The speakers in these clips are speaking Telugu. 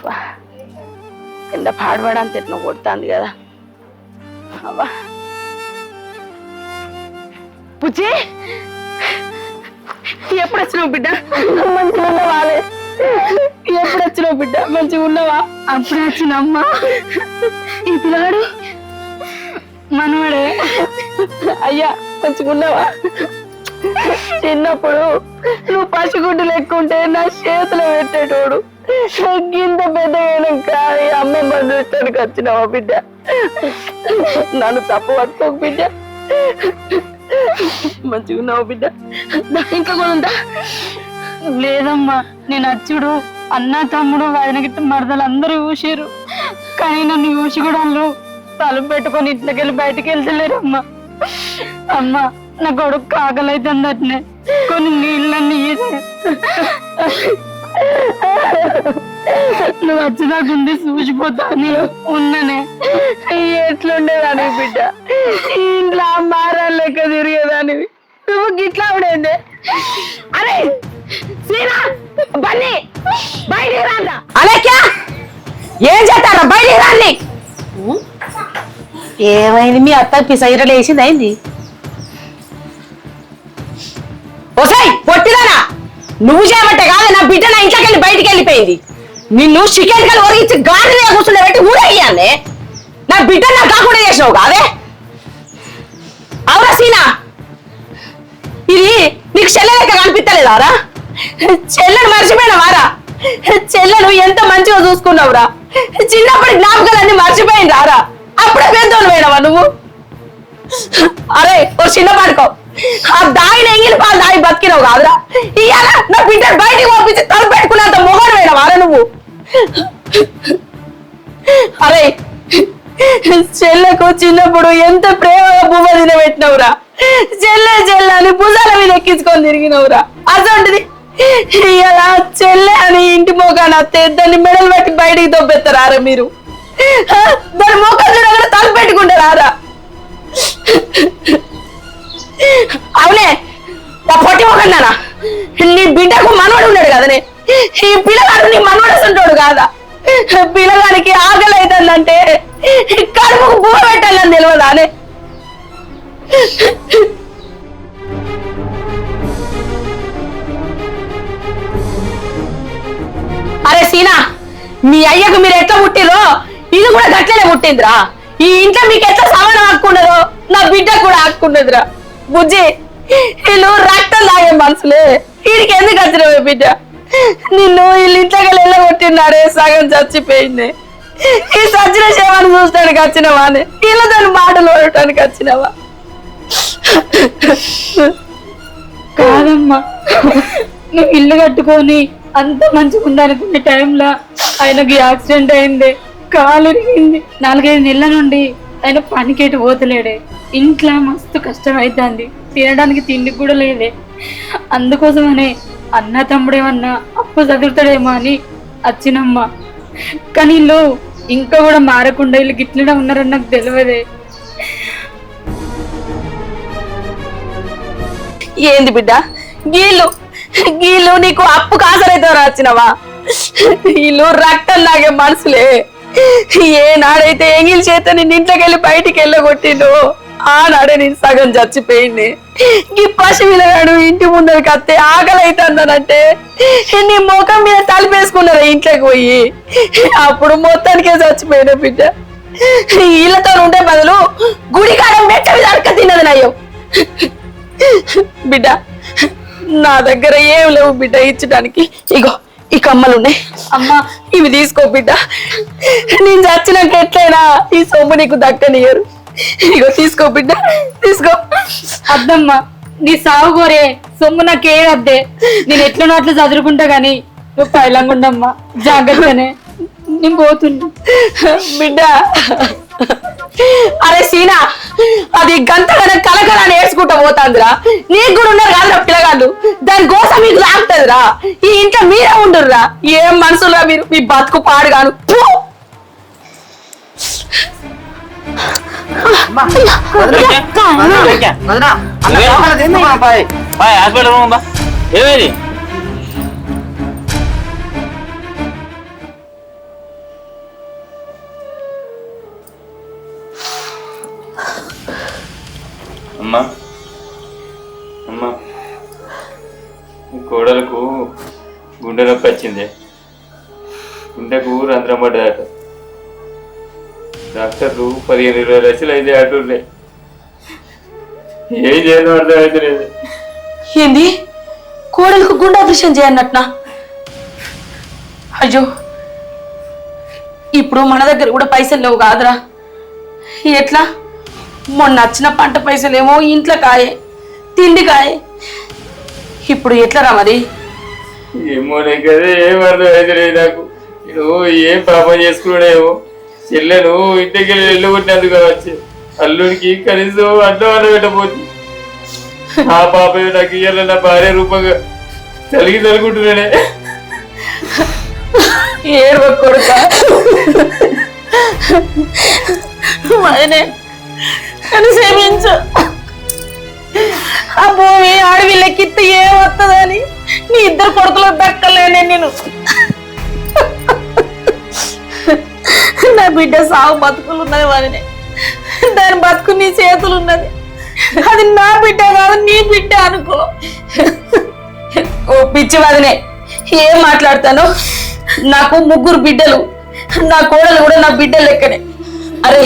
అబ్బా ఎండ పాడబడంత ఎట్లా కొడుతుంది కదా. అబ్బా పుచ్చి ఎప్పుడు వచ్చినావు బిడ్డ? మంచిగా ఉన్నవా? ఎప్పుడు వచ్చినావు బిడ్డ? మంచిగా ఉన్నవా? అప్పుడే వచ్చినమ్మా. ఈ పిల్లగాడు మనవాడే. అయ్యా మంచిగా ఉన్నవా? చిన్నప్పుడు నువ్వు పసిగుడ్డు లెక్కుంటే నా చేతిలో పెట్టేటోడు. ఇంత పెద్దగా అమ్మ బంధువుతానికి వచ్చినావా బిడ్డ? నన్ను తప్పు పట్టుకోకు బిడ్డ. మంచిగా ఉన్నావు బిడ్డ. ఇంకా కూడా ఉందా? లేదమ్మా, నేను అచ్చుడు అన్న తమ్ముడు ఆయన గిట్ట మరదలు అందరూ చూసారు, కానీ నన్ను చూసి కూడా వాళ్ళు తలుపు పెట్టుకొని ఇంట్లోకెళ్ళి బయటకు వెళ్తలేరమ్మా. అమ్మా నా కొడుకు కాకలైతుంది అట్నే కొన్ని నీళ్ళన్నీ నువ్వు వచ్చినాకుంది చూసిపోతా ఉన్ననే. ఎట్లుండేదాని బిడ్డ? ఇంట్లో మారాలు లెక్క తిరిగేదానివి నువ్వు గిట్లా ఉండేది. అరే సీనా బన్నీ బయటికి రాందా? అలాగే ఏం చేస్తారా? బయటికి రాండి. ఏమైంది? మీ అత్త పిసైరలు వేసింది అయింది. ఓసాయి పొట్టిదానా, నువ్వు చేయబట్టే కాదు నా బిడ్డ నా ఇంట్లోకి వెళ్ళి బయటికి వెళ్ళిపోయింది. నిన్ను చికెన్ కలు ఒరిగించి గాడి మీద కూర్చుని పెట్టి ఊరయ్యానే. నా బిడ్డ నాకు కాకుండా చేసినావు కాదే. అవురా సీనా, ఇది నీకు చెల్లెలక కనిపించలేదారా? చెల్లెను మర్చిపోయినావారా? చెల్లెను ఎంత మంచిగా చూసుకున్నావురా? చిన్నప్పటి జ్ఞాపకాలన్నీ మర్చిపోయింది రారా? అప్పుడే పెద్దోళ్ళు పోయినావా నువ్వు? అరే ఓ చిన్న పడుకో, ఆ దాయిని ఎంగిలి పాలు దాయి బతికినావు కాదురా? ఇవాళ నా బిడ్డ బయటికి పంపించి తల పెట్టుకున్నంత మొగడు పోయినావారా నువ్వు? అరే చెల్లెకు చిన్నప్పుడు ఎంత ప్రేమగా బువ్వ తినబెట్టినవురా? చెల్లె చెల్లె అని భుజాల మీద ఎక్కించుకొని తిరిగినవురా. అసంటిది ఇలా చెల్లె అని ఇంటి మోకాన్ని అత్తే దాన్ని మెడలు పెట్టి బయటికి దొబ్బెత్తారా మీరు? దాని మోకాలు చూడగానే తల పెట్టుకుంటారా? అవునే నా పొట్టి మొక్కన్నానా? నీ బిడ్డకు మనవడు ఉన్నాడు కదనే. ఈ పిల్లగాడు నీ మనవడు ఉంటాడు కాదా? పిల్లగానికి ఆకలి అవుతుందంటే కడుపుకు బువ్వ పెట్టాలని తెలియదానే? అరే సీనా, మీ అయ్యకు మీరు ఎట్లా పుట్టిరో ఇది కూడా గట్లనే పుట్టిందిరా. ఈ ఇంట్లో మీకు ఎట్లా సమానం ఆక్కున్నదో నా బిడ్డ కూడా ఆక్కున్నదిరా. బుజ్జి వీళ్ళు రక్తం తాగే మనుషులే. వీడికి ఎందుకు వచ్చినావే బిడ్డ? నిన్ను వీళ్ళు ఇంట్లోకి వెళ్ళగొట్టినారే, సగం చచ్చిపోయింది. ఈ సచ్చిన సేవను చూడటానికి వచ్చినవా? వీళ్ళ దాని మాటలు ఓడటానికి వచ్చినవా? కాదమ్మా, నువ్వు ఇల్లు కట్టుకొని అంత మంచిగా ఉందనుకునే టైంలో ఆయనకి యాక్సిడెంట్ అయింది, కాలు ఇరిగింది. 4-5 నెలల నుండి ఆయన పనికేటి పోతలేడే. ఇంట్లో మస్తు కష్టం అవుతుంది, తినడానికి తిండి కూడా లేదే. అందుకోసమనే అన్న తమ్ముడేమన్నా అప్పు చదువుతాడేమో అని వచ్చినమ్మా. కానీ వీళ్ళు ఇంకా కూడా మారకుండా వీళ్ళు గిట్లనే ఉన్నారని నాకు తెలియదే. ఏంది బిడ్డ గీళ్ళు గీళ్ళు నీకు అప్పు కాసరైతే వచ్చినవా? వీళ్ళు రక్తం లాగే మనుషులే. ఏనాడైతే ఎంగిల్ చేత నిన్ను ఇంట్లోకి వెళ్ళి బయటికి వెళ్ళగొట్టిండు ఆనాడే నేను సగం చచ్చిపోయింది. ఈ పసిపిల్లగాడు ఇంటి ముందరికి వస్తే ఆకలి అవుతుందనంటే నీ ముఖం మీద తలిపేసుకున్నారా ఇంట్లోకి పోయి? అప్పుడు మొత్తానికే చచ్చిపోయిన బిడ్డ. వీళ్ళతో ఉండే బదులు గుడి కారం మెట్ట మీద అడక తిన్నది నయ్యో. బిడ్డ నా దగ్గర ఏం లేవు బిడ్డ ఇచ్చడానికి. ఇగో ఈ కమ్మలు ఉన్నాయి అమ్మా, ఇవి తీసుకో బిడ్డ. నేను చచ్చినాక ఎట్లయినా ఈ సొమ్ము నీకు దక్కనియరు. ఇగో తీసుకో బిడ్డ, తీసుకో. అద్దమ్మా, నీ సాగు కోరే సొమ్ము నాకే అద్దే. నేను ఎట్లనో అట్లా చదువుకుంటా గాని నువ్వు పైలంగుండమ్మా, జాగ్రత్తనే. నేను పోతున్నా బిడ్డ. అరే సీనా, అది గంతగానే కలకలా నేర్చుకుంటా పోతాందిరా. నీకు కూడా ఉన్నారు కాదురా పిల్లగాళ్ళు, దానికోసం మీకు లాగుతుందిరా. ఈ ఇంట్లో మీరే ఉండుర్రా. ఏం మనసురా మీరు, మీ బతుకు పాడుగాను. అమ్మా అమ్మా ఈ కోడలకు గుండె నొప్పి వచ్చింది. గుండెకు రంధ్రం పడ్డదట. డాక్టర్లు 15-20 లక్షలు అయితే అంటుండే. ఏం చేయడం అర్థం అయితే లేదు. ఏంది కోడలకు గుండె ఆపరేషన్ చేయన్నట్నా? అయ్యో ఇప్పుడు మన దగ్గర కూడా పైసలు లేవు కాదురా. ఎట్లా? మొన్న వచ్చిన పంట పైసలేమో ఇంట్లో కాయే, తిండి కాయే. ఇప్పుడు ఎట్లరా మరి? ఏమో కదా, ఏం అర్థం అయితే లేదు నాకు. నేను ఏం పాపం చేసుకున్నాడేమో. చెల్లెను ఇంటికి వెళ్ళి వెళ్ళగొట్టినందుకు కావచ్చు. అల్లుడికి కనీసం అడ్డం పెట్టబోతుంది. ఆ పాప నాకు ఇయ్యాల నా భార్య రూపంగా తలుగుంటున్నాడే. ఏడవ కొడుక క్షమించు. ఆ భూమి అడవి లెక్కిస్తే ఏమొస్తుందని నీ ఇద్దరు కొడుకులకు దక్కలేనే నేను. నా బిడ్డ సాగు బతుకులు ఉన్నది వదినే. దాని బతుకు నీ చేతులు ఉన్నది. అది నా బిడ్డ కాదు, నీ బిడ్డ అనుకో. ఓ పిచ్చి వదినే, ఏం మాట్లాడతాను? నాకు 3 బిడ్డలు. నా కోడలు కూడా నా బిడ్డలు లెక్కనే. అరే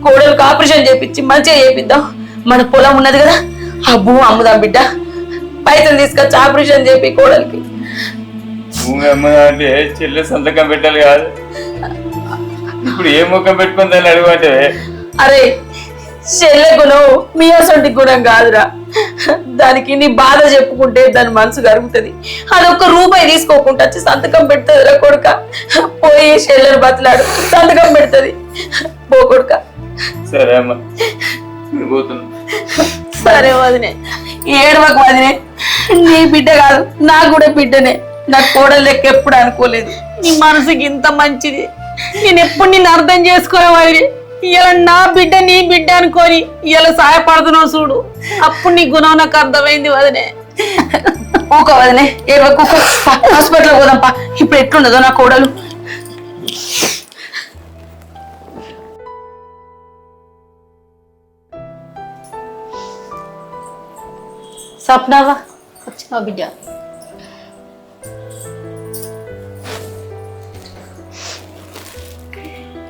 కోడలకు ఆపరేషన్ చేపించి మంచిగా చేపిద్దాం. మన పొలం ఉన్నది కదా, ఆ భూమి అమ్ముదాం బిడ్డ. పైసలు తీసుకొచ్చి ఆపరేషన్ చేపి కోడలికి. భూమి అమ్మదంటే చెల్లె సంతకం పెట్టాలి కాదు. ఇప్పుడు ఏ ముఖం పెట్టుకుని దాన్ని అడగంటే? అరే చెల్లె గుణం మీ అసొంటి గుణం కాదురా. దానికి నీ బాధ చెప్పుకుంటే దాని మనసు కరుగుతుంది. అది ₹1 తీసుకోకుండా వచ్చి సంతకం పెడుతుంది రా కొడుక. పోయి చెల్లెని బతలాడు, సంతకం పెడుతుంది. పో కొడుక. సరే అమ్మా, పోతున్నా. సరే వదినే, ఏడవకు వదినే. నీ బిడ్డ కాదు, నాకు కూడా బిడ్డనే. నా కోడలు లెక్క ఎప్పుడు అనుకోలేదు. నీ మనసుకి ఇంత మంచిది. నేను ఎప్పుడు నిన్ను అర్థం చేసుకోవాలి. ఇలా నా బిడ్డ నీ బిడ్డ అనుకొని ఇలా సహాయపడుతున్నావు చూడు. అప్పుడు నీ గుణం నాకు అర్థమైంది వదినే. ఊక వదినే, ఏడవకు. హాస్పిటల్ పోదాంపా. ఇప్పుడు ఎట్లుండదో నా కోడలు. సప్నావా వచ్చినా బిడ్డ?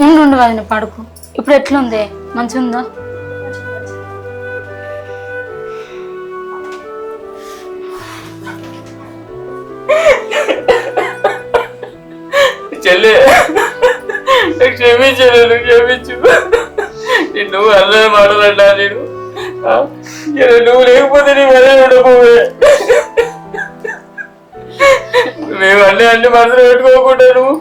ఉండు వదిన, పడుకు. ఇప్పుడు ఎట్లుంది? మంచిగా ఉందా? చెల్లె క్షమించు, క్షమించు. నిన్ను అల్లే మాటలంటా. నేను నువ్వు లేకపోతే నీ వల్ల ఉండకపోవే. మేము అన్ని మనసులో పెట్టుకోకుండా నువ్వు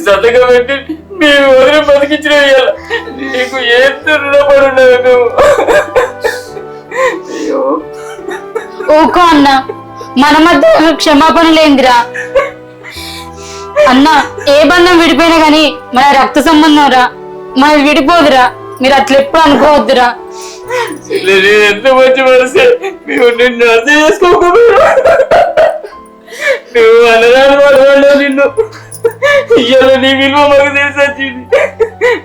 సంతకం పెట్టి మేము వదిలి బతికించిన నీకు ఎంత రుణపడి ఉండవు నువ్వు. అయ్యో ఊకో అన్న, మన మధ్య క్షమాపణ లేదురా అన్న. ఏ బంధం విడిపోయినా గాని మన రక్త సంబంధం రా, మనది విడిపోదురా. మీరు అట్లా ఎప్పుడు అనుకోవద్దురా. ఎంత మంచి మనసే. మేము నిన్ను అర్థం చేసుకోకుండా నువ్వు అన్నదాన్ని పడవాళ్ళవు. నిన్ను ఇయ్యాల నీ విలువ మాకు తెలిసి వచ్చింది.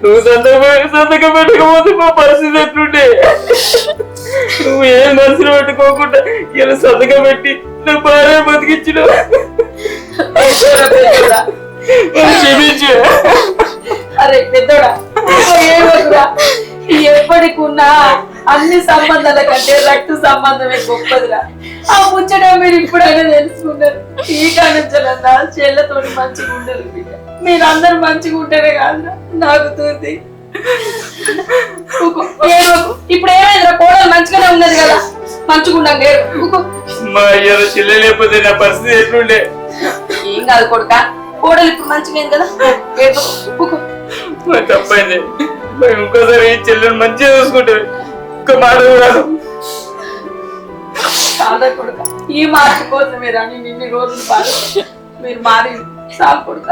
నువ్వు సంతకం పెట్టకపోతే మా పరిస్థితి ఎట్లుంటే. నువ్వు ఏం మనసులో పెట్టుకోకుండా ఇలా సంతకం పెట్టి నా భార్య బతికించిన. క్షమించు. అరే పెద్దోడా, ఎప్పటికున్నా అన్ని సంబంధాల కంటే రక్త సంబంధమే గొప్పదిరా. ఆ ముచ్చట మీరు ఇప్పుడైనా తెలుసుకున్నారు. ఈ కానుంచాలన్నా చెల్లెతో మంచిగా ఉండరు బిడ్డ. మీరందరూ మంచిగా ఉంటేనే కాదురా నాకు తూర్తి. ఇప్పుడు ఏమైందిరా? కోడలు మంచిగానే ఉన్నది కదా, మంచిగా ఉండండి. మా అయ్యాల చెల్లె లేకపోతే నా పరిస్థితి ఎట్లుండే? ఏం కాదు కొడుక, కోడలు ఇప్పుడు మంచిగా కదా. తప్పైంది. ఇంకోసారి చెల్లెని మంచిగా చూసుకుంటే ఒక్క మాట కూడా చాలా కొడుక. ఈ మాట కోసమే రాని నిన్ని రోజులు బాగా మీరు మారి చాలు కొడుక.